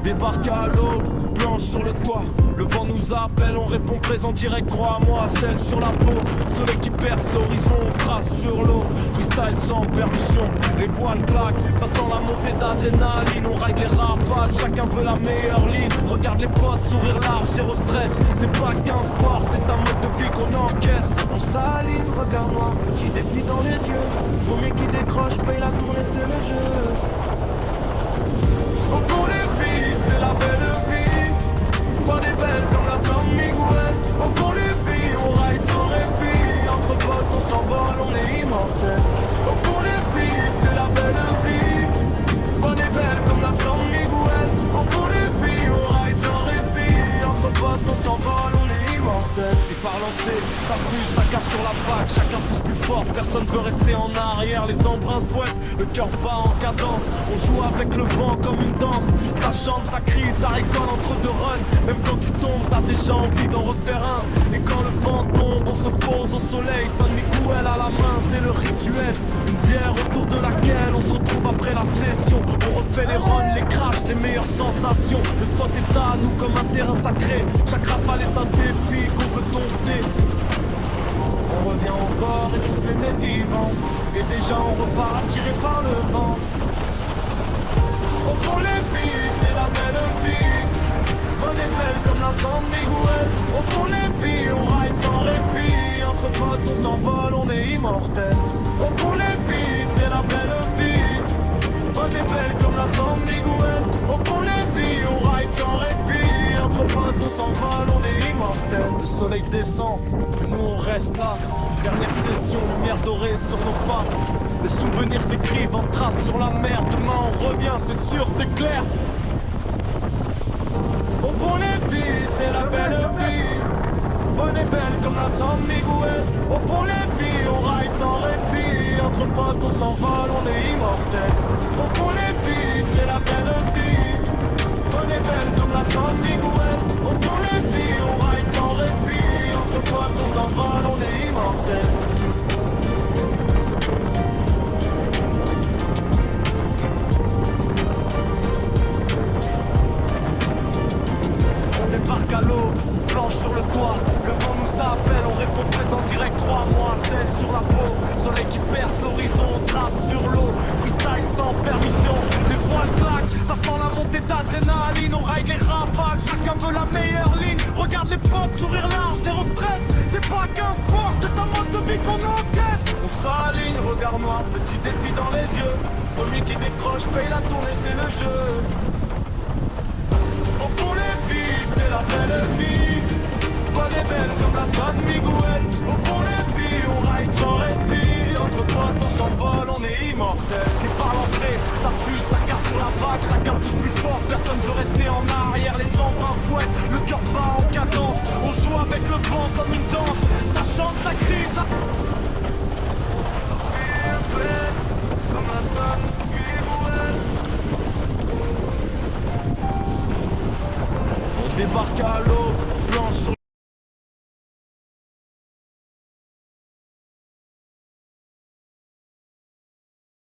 Débarque à l'aube, planche sur le toit. Le vent nous appelle, on répond présent direct, crois-moi, celle sur la peau. Soleil qui perce l'horizon, on trace sur l'eau. Freestyle sans permission, les voiles claquent. Ça sent la montée d'adrénaline, on règle les rafales. Chacun veut la meilleure ligne. Regarde les potes, sourire large, zéro stress. C'est pas qu'un sport, c'est un mode de vie qu'on encaisse. On s'aligne, regard noir, petit défi dans les yeux. Premier qui décroche, paye la tournée, c'est le jeu. Oh pour les filles, c'est la belle vie. Pas des belles comme la San Miguel. Oh pour les filles, on ride sans répit. Entre potes, on s'envole, on est immortel. Oh pour les filles, c'est la belle vie. Pas des belles comme la San Miguel. Oh pour les filles, on ride sans répit. Entre potes, on s'envole, on est immortel. Et par lancer, ça fuse, ça carte sur la vague. Chacun pousse plus fort, personne veut rester en arrière. Les embruns fouettent, le cœur bat en cadence. On joue avec le vent comme une danse. Ça chante, ça crie, ça rigole entre deux runs. Même quand tu tombes, t'as déjà envie d'en refaire un. Et quand le vent tombe, on se pose au soleil. San Miguel à la main, c'est le rituel. Une bière autour de laquelle on se retrouve après la session. On refait les runs, les crashs, les meilleures sensations. Le spot est à nous comme un terrain sacré. Chaque rafale est un défi qu'on veut dompter. On revient au bord, essoufflé mais vivant. Et déjà on repart attiré par le vent. Oh pour les filles, c'est la belle vie. Bonne et belle comme la San Miguel. Oh pour les filles, on ride sans répit. Entre potes, on s'envole, on est immortel. Oh pour les filles, c'est la belle vie. Bonne et belle comme la San Miguel. Oh pour les filles, on ride sans répit. Entre potes, on s'envole, on est immortel. Le soleil descend, et nous on reste là. Dernière session, lumière dorée sur nos pas. Les souvenirs s'écrivent en traces sur la mer. Demain on revient, c'est sûr, c'est clair. Oh pour les filles, c'est la belle vie. Bonne et belle comme la San Miguel. Oh pour les filles, on ride sans répit. Entre potes, on s'envole, on est immortel. Oh pour les filles, c'est la belle vie. Bonne et belle comme la San Miguel. Oh pour les filles, on ride sans répit. Entre potes, on s'envole, on est immortel. Débarque à l'aube, planche sur le toit. Le vent nous appelle, on répond présent direct. 3 mois, celle sur la peau. Soleil qui perce l'horizon, on trace sur l'eau. Freestyle sans permission, les voiles claquent. Ça sent la montée d'adrénaline, on ride les rafales. Chacun veut la meilleure ligne. Regarde les potes, sourire large, zéro stress. C'est pas qu'un sport, c'est un mode de vie qu'on encaisse. On s'aligne, regard noir, petit défi dans les yeux. Premier qui décroche, paye la tournée, c'est le jeu. Oh pour les filles, c'est la belle vie. Bonne et belle comme la San Miguel. Oh pour les filles, on ride sans répit. Entre potes, on s'envole, on est immortel. T'es pas lancé, ça fuse, ça carte sur la vague. Chacun pousse plus fort, personne veut rester en arrière. Les embruns fouettent, le cœur bat en cadence. On joue avec le vent comme une danse. Ça chante, ça crie, ça... Comme la San Miguel. On débarque à l'aube, planche sur